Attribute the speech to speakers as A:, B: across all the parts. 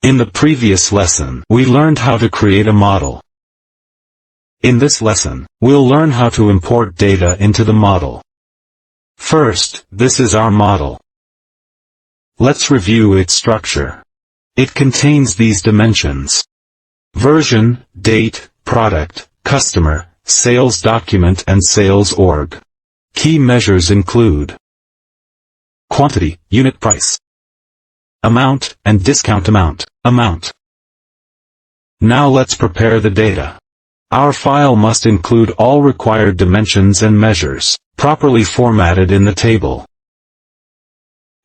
A: In the previous lesson, we learned how to create a model. In this lesson, we'll learn how to import data into the model. First, this is our model. Let's review its structure. It contains these dimensions: version, date, product, customer, sales document and sales org. Key measures include quantity, unit price, amount, and discount amount. Now let's prepare the data. Our file must include all required dimensions and measures, properly formatted in the table.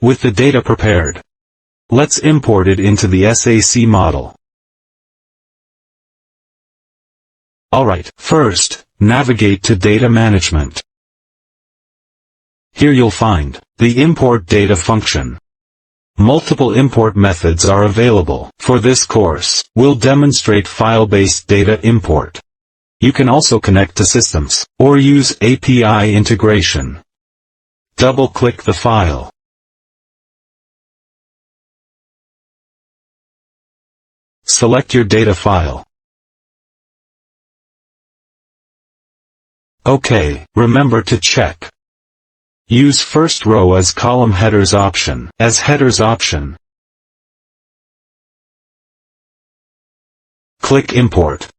A: With the data prepared, let's import it into the SAC model. Alright, first, navigate to Data Management. Here you'll find the Import Data function. Multiple import methods are available. For this course, we'll demonstrate file-based data import. You can also connect to systems, or use API integration. Double-click the file. Select your data file. OK, remember to check. Use first row as column headers option. Click Import.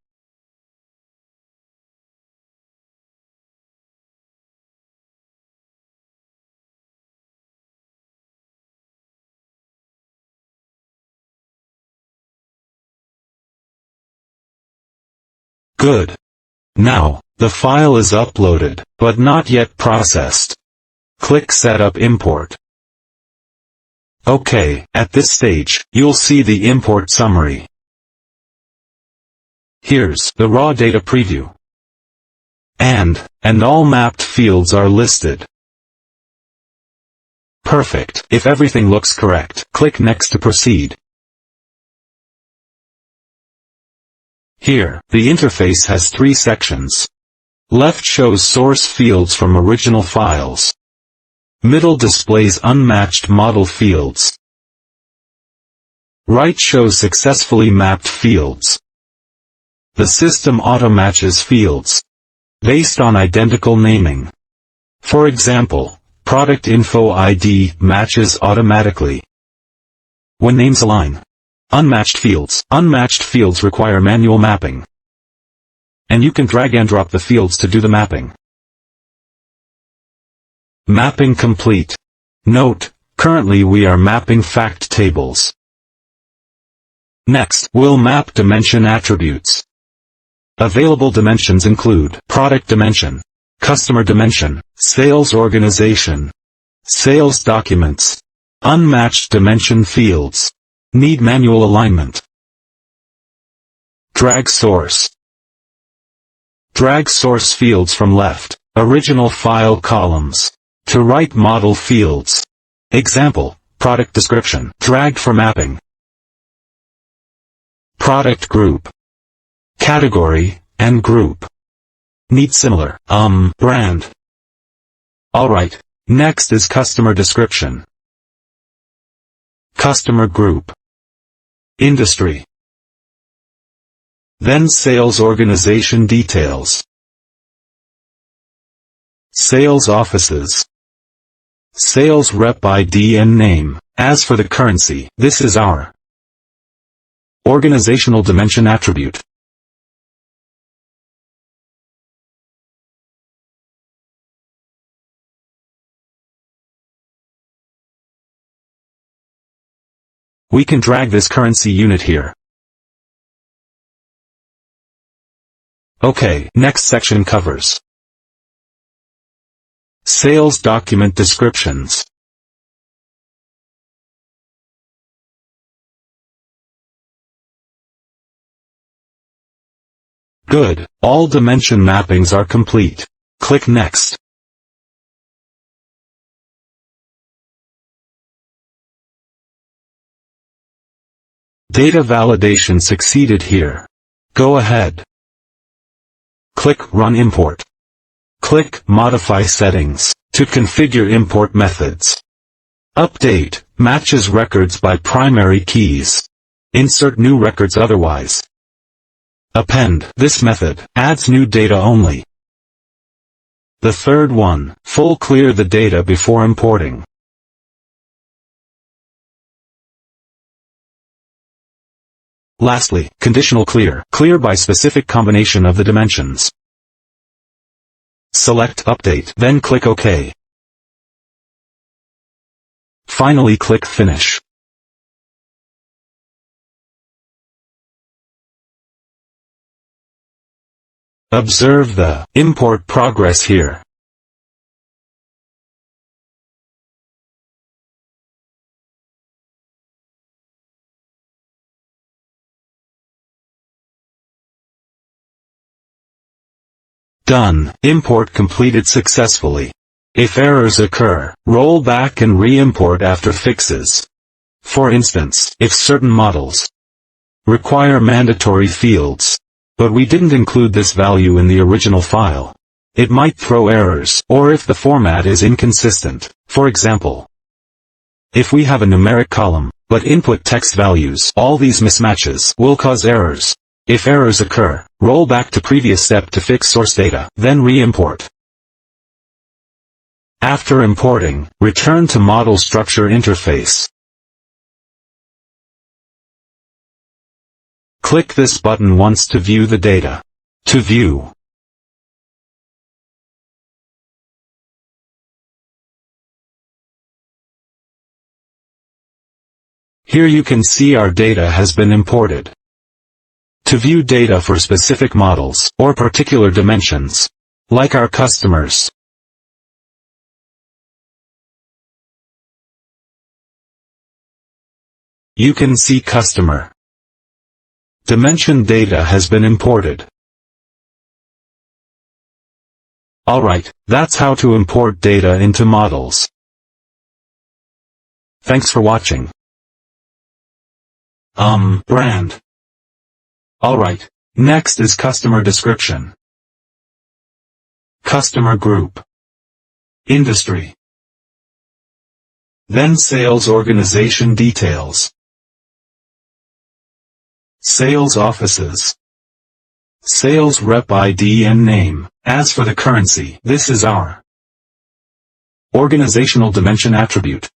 A: Good. Now, the file is uploaded, but not yet processed. Click Setup Import. OK, at this stage, you'll see the import summary. Here's the raw data preview. And all mapped fields are listed. Perfect. If everything looks correct, click Next to proceed. Here, the interface has 3 sections. Left shows source fields from original files. Middle displays unmatched model fields. Right shows successfully mapped fields. The system auto-matches fields based on identical naming. For example, product info ID matches automatically when names align. Unmatched fields require manual mapping. And you can drag and drop the fields to do the mapping. Mapping complete. Note, currently we are mapping fact tables. Next, we'll map dimension attributes. Available dimensions include product dimension, customer dimension, sales organization, sales documents. Unmatched dimension fields need manual alignment. Drag source. Drag source fields from left, original file columns, to right model fields. Example, product description, dragged for mapping. Product group, category, and group need similar, brand. Alright, next is customer description. Customer group, industry. Then sales organization details. Sales offices. Sales rep ID and name. As for the currency, this is our organizational dimension attribute. We can drag this currency unit here. OK, next section covers sales document descriptions. Good, all dimension mappings are complete. Click Next. Data validation succeeded here. Go ahead. Click Run Import. Click Modify Settings to configure import methods. Update matches records by primary keys. Insert new records otherwise. Append. This method adds new data only. The third one, full clear the data before importing. Lastly, conditional clear. Clear by specific combination of the dimensions. Select Update, then click OK. Finally click Finish. Observe the import progress here. Done. Import completed successfully. If errors occur, roll back and re-import after fixes. For instance, if certain models require mandatory fields, but we didn't include this value in the original file, it might throw errors, or if the format is inconsistent. For example, if we have a numeric column, but input text values, all these mismatches will cause errors. If errors occur, roll back to previous step to fix source data, then re-import. After importing, return to Model Structure interface. Click this button once to view the data. To view, here you can see our data has been imported. To view data for specific models, or particular dimensions, like our customers, you can see customer dimension data has been imported. Alright, that's how to import data into models. Thanks for watching. Brand. Alright, next is customer description. Customer group. Industry. Then sales organization details. Sales offices. Sales rep ID and name. As for the currency, this is our organizational dimension attribute.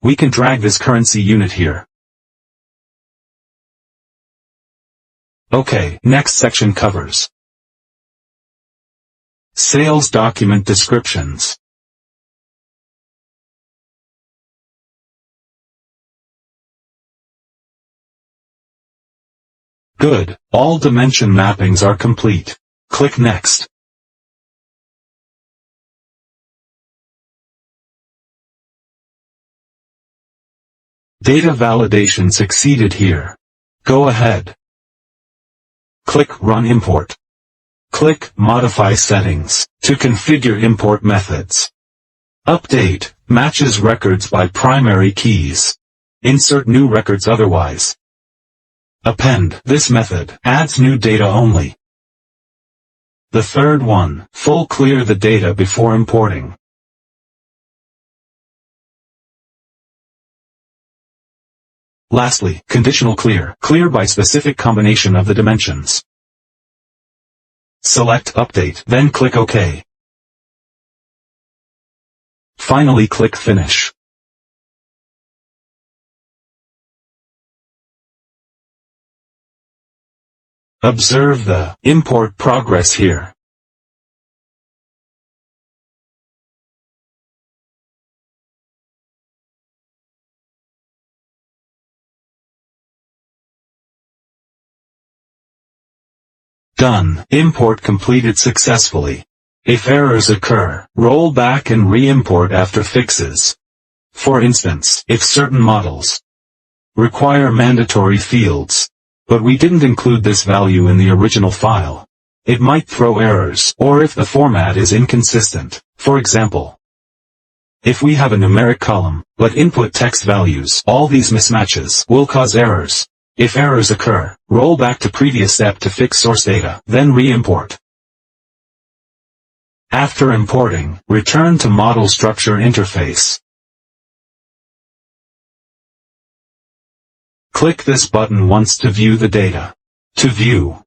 A: We can drag this currency unit here. Okay, next section covers sales document descriptions. Good, all dimension mappings are complete. Click Next. Data validation succeeded here. Go ahead. Click Run Import. Click Modify Settings to configure import methods. Update matches records by primary keys. Insert new records otherwise. Append. This method adds new data only. The third one, full clear the data before importing. Lastly, conditional clear. Clear by specific combination of the dimensions. Select Update, then click OK. Finally click Finish. Observe the import progress here. Done. Import completed successfully. If errors occur, roll back and re-import after fixes. For instance, if certain models require mandatory fields, but we didn't include this value in the original file, it might throw errors, or if the format is inconsistent. For example, if we have a numeric column, but input text values, all these mismatches will cause errors. If errors occur, roll back to previous step to fix source data, then re-import. After importing, return to Model Structure interface. Click this button once to view the data. To view.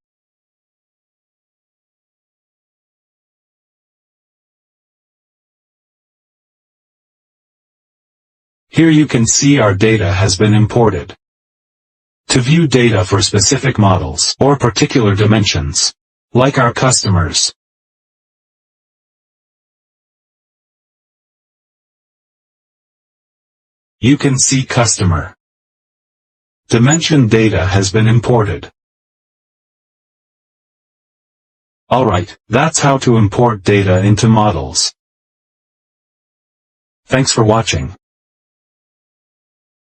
A: Here you can see our data has been imported. To view data for specific models or particular dimensions, like our customers, you can see customer dimension data has been imported. Alright, that's how to import data into models. Thanks for watching.